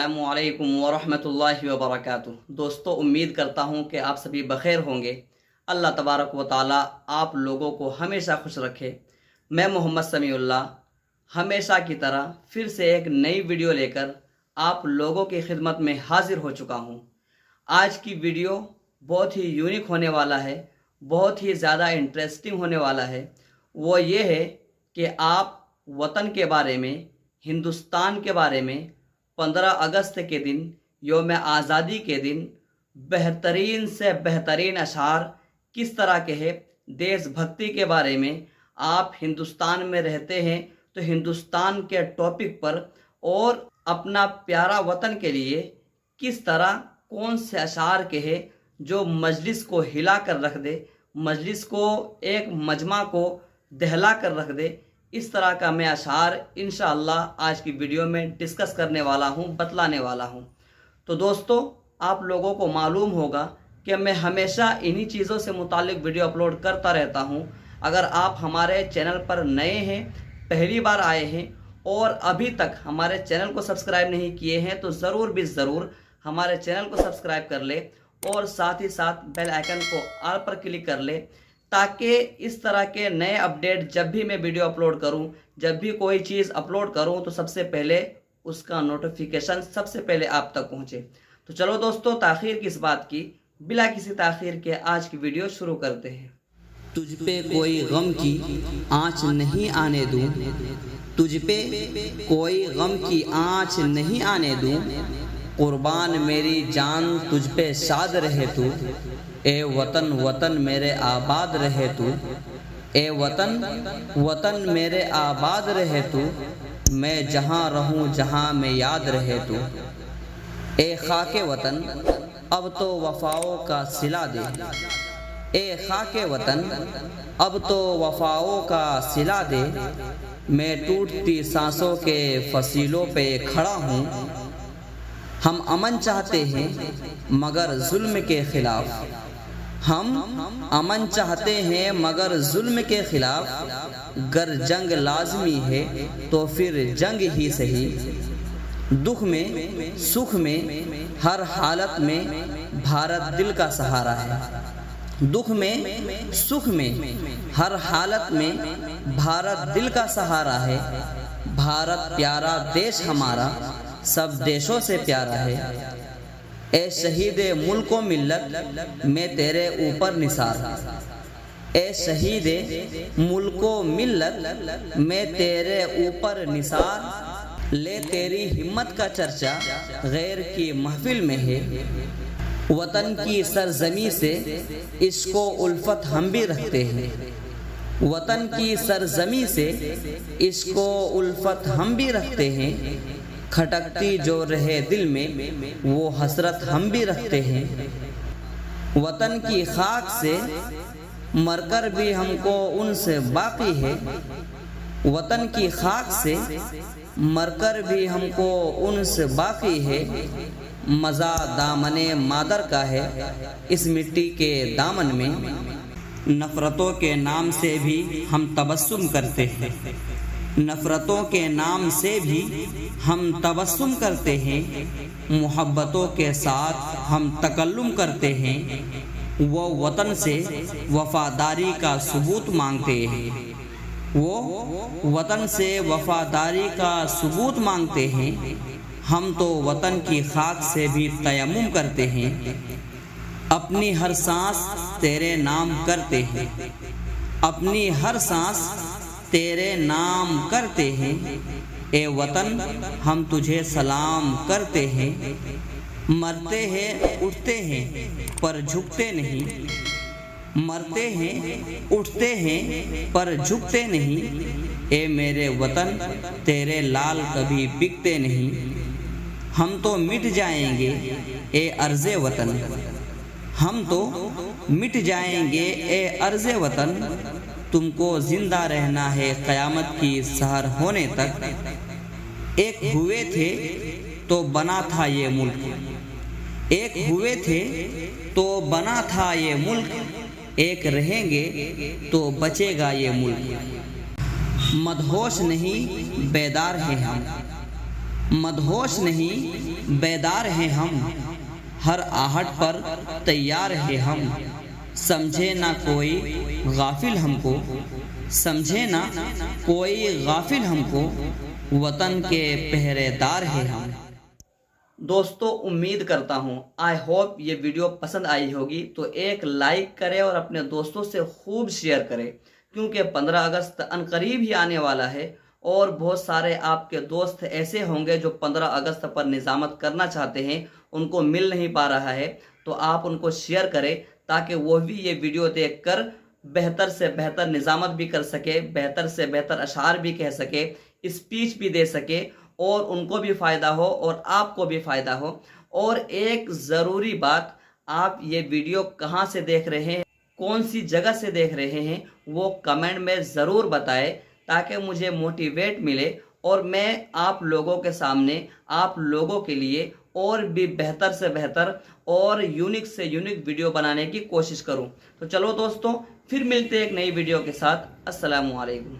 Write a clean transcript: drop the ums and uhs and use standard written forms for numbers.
अस्सलामुअलैकुम वरहमतुल्लाहि वबरकातुहू। दोस्तों, उम्मीद करता हूँ कि आप सभी बखैर होंगे। अल्लाह तबारक व ताला आप लोगों को हमेशा खुश रखे। मैं मोहम्मद समीउल्लाह हमेशा की तरह फिर से एक नई वीडियो लेकर आप लोगों की खिदमत में हाजिर हो चुका हूँ। आज की वीडियो बहुत ही यूनिक होने वाला है, बहुत ही ज़्यादा इंटरेस्टिंग होने वाला है। वो ये है कि आप वतन के बारे में, हिंदुस्तान के बारे में 15 अगस्त के दिन, यौम आज़ादी के दिन बेहतरीन से बेहतरीन अशार किस तरह के हैं, देशभक्ति के बारे में, आप हिंदुस्तान में रहते हैं तो हिंदुस्तान के टॉपिक पर और अपना प्यारा वतन के लिए किस तरह कौन से अशार के हैं जो मजलिस को हिला कर रख दे, मजलिस को, एक मजमा को दहला कर रख दे, इस तरह का मैं अशार इंशाअल्लाह आज की वीडियो में डिस्कस करने वाला हूँ, बतलाने वाला हूँ। तो दोस्तों, आप लोगों को मालूम होगा कि मैं हमेशा इन्हीं चीज़ों से मुतालिक वीडियो अपलोड करता रहता हूँ। अगर आप हमारे चैनल पर नए हैं, पहली बार आए हैं और अभी तक हमारे चैनल को सब्सक्राइब नहीं किए हैं तो ज़रूर भी ज़रूर हमारे चैनल को सब्सक्राइब कर ले और साथ ही साथ बेल आइकन को ऑल पर क्लिक कर ले, ताकि इस तरह के नए अपडेट जब भी मैं वीडियो अपलोड करूं, जब भी कोई चीज़ अपलोड करूं तो सबसे पहले उसका नोटिफिकेशन सबसे पहले आप तक पहुंचे। तो चलो दोस्तों, ताख़ीर किस बात की, बिला किसी ताख़ीर के आज की वीडियो शुरू करते हैं। तुझ पे कोई गम की आँच नहीं आने दूं, तुझ पे कोई गम की आँच नहीं आने दूं, कुर्बान मेरी जान तुझ पे शाद रहे तू, ए वतन वतन मेरे आबाद रहे तू, ए वतन वतन मेरे आबाद रहे तू, मैं जहाँ रहूँ जहाँ में याद रहे तू, ए खाके वतन अब तो वफाओं का सिला दे, ए खाके वतन अब तो वफाओं का सिला दे, मैं टूटती सांसों के फसीलों पे खड़ा हूँ, हम अमन चाहते हैं मगर जुल्म के खिलाफ, हम अमन चाहते हैं मगर जुल्म के खिलाफ, गर जंग लाजमी है तो फिर जंग ही सही, दुख में सुख में हर हालत में भारत दिल का सहारा है, दुख में सुख में हर हालत में भारत दिल का सहारा है, भारत प्यारा देश हमारा सब देशों से प्यारा है, ए शहीद मुल्को मिल्लत मैं तेरे ऊपर निसार, ए शहीद मुल्को मिल्लत मैं तेरे ऊपर निसार, ले तेरी हिम्मत का चर्चा गैर की महफिल में है, वतन की सरजमी से इसको उल्फत हम भी रखते हैं, वतन की सरजमी से इसको उल्फत हम भी रखते हैं, खटकती जो रहे दिल में वो हसरत हम भी रखते हैं, वतन की खाक से मरकर भी हमको उनसे बाकी है, वतन की खाक से मरकर भी हमको उनसे बाकी है, मज़ा दामने मादर का है इस मिट्टी के दामन में, नफ़रतों के नाम से भी हम तबस्सुम करते हैं, नफ़रतों के नाम से भी हम तबस्सुम करते हैं, मोहब्बतों के साथ हम तकल्लुम करते हैं, वो वतन से वफ़ादारी का सबूत मांगते हैं, वो वतन से वफ़ादारी का सबूत मांगते हैं, हम तो वतन की खाक से भी तयम्मुम करते हैं, अपनी हर सांस तेरे नाम करते हैं, अपनी हर सांस तेरे नाम करते हैं, ए वतन हम तुझे सलाम करते हैं, मरते हैं उठते हैं पर झुकते नहीं, मरते हैं उठते हैं पर झुकते नहीं, ए मेरे वतन तेरे लाल कभी बिकते नहीं, हम तो मिट जाएंगे ए अर्ज़े वतन, हम तो मिट जाएंगे ए अर्ज़े वतन, तुमको जिंदा रहना है क़यामत की सहर होने तक, एक हुए थे तो बना था ये मुल्क, एक हुए थे तो बना था ये मुल्क, एक रहेंगे तो बचेगा ये मुल्क, मदहोश नहीं बेदार हैं हम, मदहोश नहीं बेदार हैं हम, हर आहट पर तैयार हैं हम। समझे ना कोई गाफिल हमको, समझे ना कोई गाफिल हमको, वतन के पहरेदार हैं हम। दोस्तों, उम्मीद करता हूँ आई होप ये वीडियो पसंद आई होगी, तो एक लाइक करें और अपने दोस्तों से खूब शेयर करें, क्योंकि 15 अगस्त अनकरीब ही आने वाला है और बहुत सारे आपके दोस्त ऐसे होंगे जो 15 अगस्त पर निज़ामत करना चाहते हैं, उनको मिल नहीं पा रहा है। तो आप उनको शेयर करें ताकि वो भी ये वीडियो देखकर बेहतर से बेहतर निज़ामत भी कर सके, बेहतर से बेहतर अशार भी कह सके, स्पीच भी दे सके और उनको भी फ़ायदा हो और आपको भी फ़ायदा हो। और एक ज़रूरी बात, आप ये वीडियो कहाँ से देख रहे हैं, कौन सी जगह से देख रहे हैं, वो कमेंट में ज़रूर बताएं ताकि मुझे मोटिवेट मिले और मैं आप लोगों के सामने, आप लोगों के लिए और भी बेहतर से बेहतर और यूनिक से यूनिक वीडियो बनाने की कोशिश करूं। तो चलो दोस्तों, फिर मिलते हैं एक नई वीडियो के साथ। अस्सलामु अलैकुम।